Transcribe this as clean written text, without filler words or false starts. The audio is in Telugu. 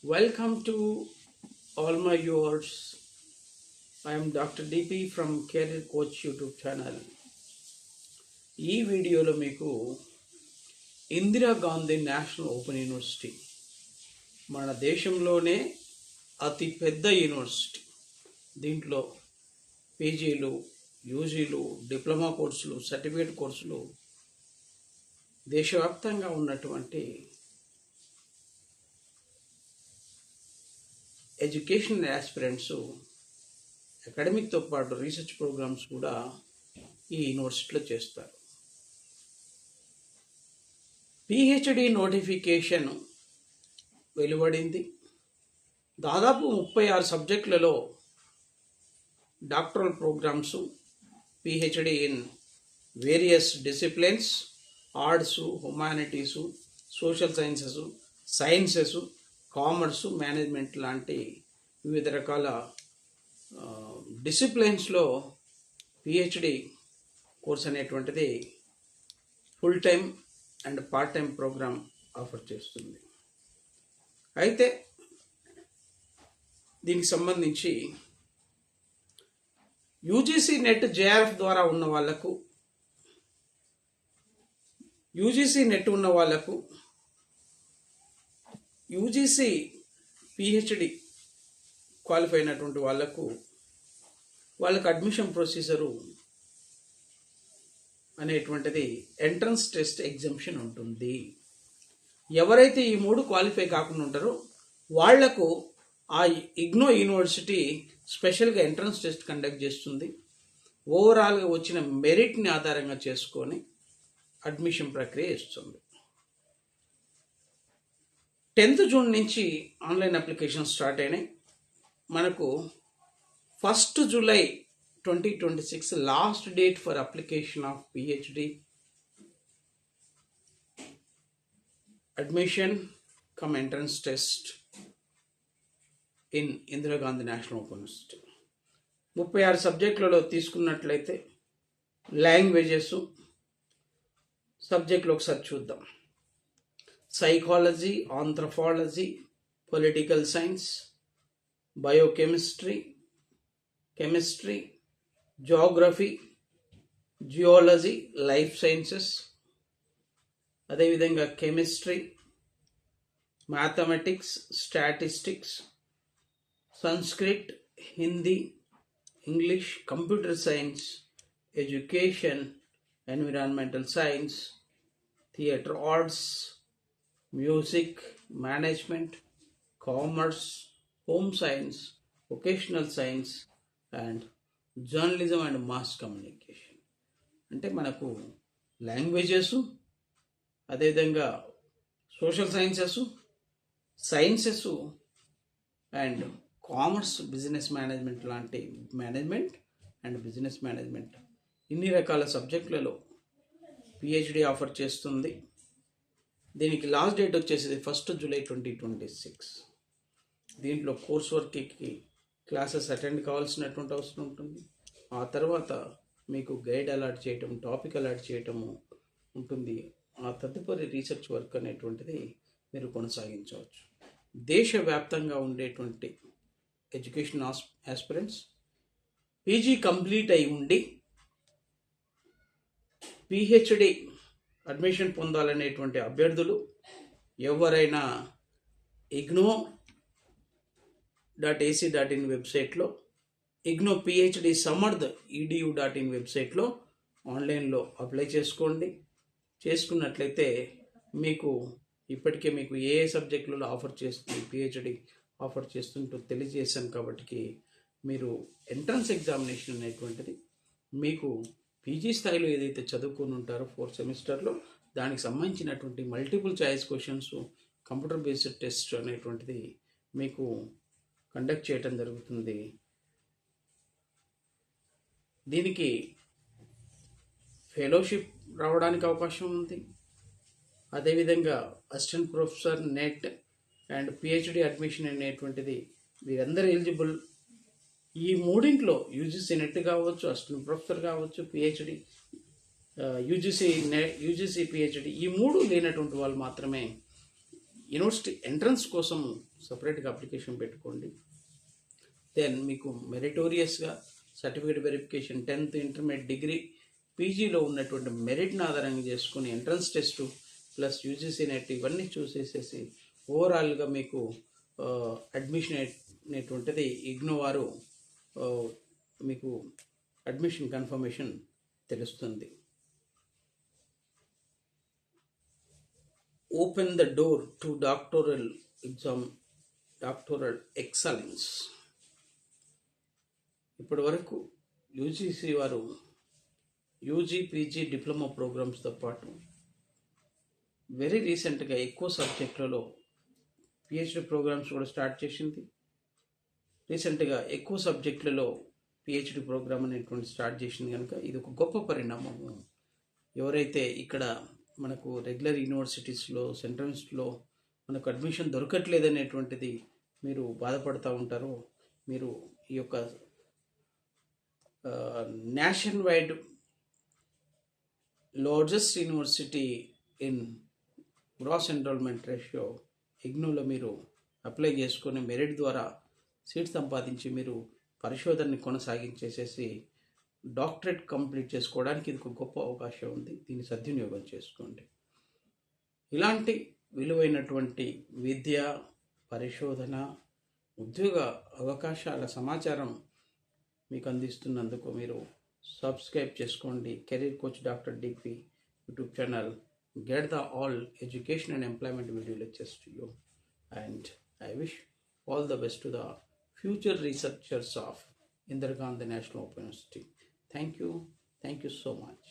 Welcome to all my viewers. I am Dr. DP from Career Coach YouTube channel. ఈ వీడియోలో మీకు Indira Gandhi national open university మన దేశంలోనే అతి పెద్ద యూనివర్సిటీ. దీంట్లో పీజీలు, యూజీలు, డిప్లొమా కోర్సులు, సర్టిఫికేట్ కోర్సులు దేశవ్యాప్తంగా ఉన్నటువంటి ఎడ్యుకేషన్ యాస్పిరెంట్స్ అకాడమిక్తో పాటు రీసెర్చ్ ప్రోగ్రామ్స్ కూడా ఈ యూనివర్సిటీలో చేస్తారు. పిహెచ్డి నోటిఫికేషన్ వెలువడింది. దాదాపు 36 సబ్జెక్టులలో doctoral programs, PhD in various disciplines, arts, humanities, social sciences, commerce, management లాంటి వివిధ రకాల డిసిప్లిన్స్లో పిహెచ్డి కోర్స్ అనేటువంటిది full time and part time program offer చేస్తుంది. అయితే దీనికి సంబంధించి యూజీసీ నెట్ జేఆర్ఎఫ్ ద్వారా ఉన్న వాళ్లకు, యూజీసీ పిహెచ్డి క్వాలిఫై అయినటువంటి వాళ్ళకు అడ్మిషన్ ప్రొసీజరు అనేటువంటిది ఎంట్రన్స్ టెస్ట్ ఎగ్జామ్షన్ ఉంటుంది. ఎవరైతే ఈ 3 క్వాలిఫై కాకుండా ఉంటారో వాళ్లకు ఆ ఇగ్నో యూనివర్సిటీ స్పెషల్గా ఎంట్రన్స్ టెస్ట్ కండక్ట్ చేస్తుంది. ఓవరాల్గా వచ్చిన మెరిట్ని ఆధారంగా చేసుకొని అడ్మిషన్ ప్రక్రియ ఇస్తుంది. 10th జూన్ నుంచి ఆన్లైన్ అప్లికేషన్ స్టార్ట్ అయినాయి. మనకు 1st July 2026 last date for application of PhD admission cum entrance test in Indira Gandhi national open university. 36 సబ్జెక్టులలో తీసుకున్నట్లయితే లాంగ్వేజెస్ సబ్జెక్టులు ఒకసారి చూద్దాం. Psychology, anthropology, political science, biochemistry, chemistry, geography, geology, life sciences, అదేవిధంగా chemistry, mathematics, statistics, Sanskrit, Hindi, English, computer science, education, environmental science, theatre arts, music, management, commerce, home science, vocational science and journalism and mass communication. అంటే మనకు లాంగ్వేజెస్, అదేవిధంగా social sciences and commerce, business management లాంటి మేనేజ్మెంట్ అండ్ బిజినెస్ మేనేజ్మెంట్ ఇన్ని రకాల సబ్జెక్టులలో పిహెచ్డి ఆఫర్ చేస్తుంది. దీనికి లాస్ట్ డేట్ వచ్చేసి 1st జూలై 2026. దీంట్లో కోర్స్ వర్క్కి క్లాసెస్ అటెండ్ కావాల్సినటువంటి అవసరం ఉంటుంది. ఆ తర్వాత మీకు గైడ్ అలాట్ చేయటం, టాపిక్ అలాట్ చేయటము ఉంటుంది. ఆ తదుపరి రీసెర్చ్ వర్క్ అనేటువంటిది మీరు కొనసాగించవచ్చు. దేశవ్యాప్తంగా ఉండేటువంటి ఎడ్యుకేషన్ ఆస్పిరెంట్స్ పీజీ కంప్లీట్ అయి ఉండి పిహెచ్డి అడ్మిషన్ పొందాలనేటువంటి అభ్యర్థులు ఎవరైనా igno.ac.in వెబ్సైట్లో, ఇగ్నో పిహెచ్డి సమర్థ్ edu.in వెబ్సైట్లో ఆన్లైన్లో అప్లై చేసుకున్నట్లయితే ఇప్పటికే మీకు ఏ సబ్జెక్టులలో ఆఫర్ చేస్తుంది, పిహెచ్డి ఆఫర్ చేస్తుంటూ తెలియజేశాను. కాబట్టి మీరు ఎంట్రన్స్ ఎగ్జామినేషన్ అనేటువంటిది మీకు పీజీ స్థాయిలో ఏదైతే చదువుకుని ఉంటారో 4th సెమిస్టర్లో దానికి సంబంధించినటువంటి multiple choice questions, computer based test అనేటువంటిది మీకు కండక్ట్ చేయటం జరుగుతుంది. దీనికి ఫెలోషిప్ రావడానికి అవకాశం ఉంది. అదేవిధంగా assistant professor, net and PhD admission అనేటువంటిది వీరందరూ ఎలిజిబుల్. ఈ మూడింట్లో యూజీసీ నెట్ కావచ్చు, అసిస్టెంట్ ప్రొఫెసర్ కావచ్చు, పిహెచ్డి, యూజీసీ పిహెచ్డి, ఈ 3 లేనటువంటి వాళ్ళు మాత్రమే యూనివర్సిటీ ఎంట్రన్స్ కోసం సపరేట్గా అప్లికేషన్ పెట్టుకోండి. దెన్ మీకు మెరిటోరియస్గా certificate verification 10th intermediate degree పీజీలో ఉన్నటువంటి మెరిట్ని ఆధారంగా చేసుకుని entrance test plus UGC NET ఇవన్నీ చూసేసేసి ఓవరాల్గా మీకు అడ్మిషన్ అనేటువంటిది ఇగ్నో వారు మీకు అడ్మిషన్ కన్ఫర్మేషన్ తెలుస్తుంది. Open the door to doctoral excellence. ఇప్పటి వరకు యూజీసీ వారు యూజీ పీజీ డిప్లొమా ప్రోగ్రామ్స్తో పాటు వెరీ రీసెంట్గా ఎక్కువ సబ్జెక్టులలో పిహెచ్డి ప్రోగ్రామ్స్ కూడా స్టార్ట్ చేసింది. రీసెంట్గా ఎక్కువ సబ్జెక్టులలో పిహెచ్డి ప్రోగ్రామ్ అనేటువంటి స్టార్ట్ చేసింది కనుక ఇది ఒక గొప్ప పరిణామము. ఎవరైతే ఇక్కడ మనకు రెగ్యులర్ యూనివర్సిటీస్లో సెంట్రల్స్లో మనకు అడ్మిషన్ దొరకట్లేదనేటువంటిది మీరు బాధపడుతూ ఉంటారో, మీరు ఈ యొక్క nationwide largest university in gross enrollment ratio ఇగ్నోలో మీరు అప్లై చేసుకొని మెరిట్ ద్వారా సీట్ సంపాదించి మీరు పరిశోధనని కొనసాగించేసేసి డాక్టరేట్ కంప్లీట్ చేసుకోవడానికి ఇది ఒక గొప్ప అవకాశం ఉంది. దీన్ని సద్వినియోగం చేసుకోండి. ఇలాంటి విలువైనటువంటి విద్య, పరిశోధన, ఉద్యోగ అవకాశాల సమాచారం మీకు అందిస్తున్నందుకు మీరు సబ్స్క్రైబ్ చేసుకోండి. Career coach doctor DP YouTube channel. Get the all education and employment video lectures to you, and I wish all the best to the future researchers of Indira Gandhi National Open University. Thank you so much.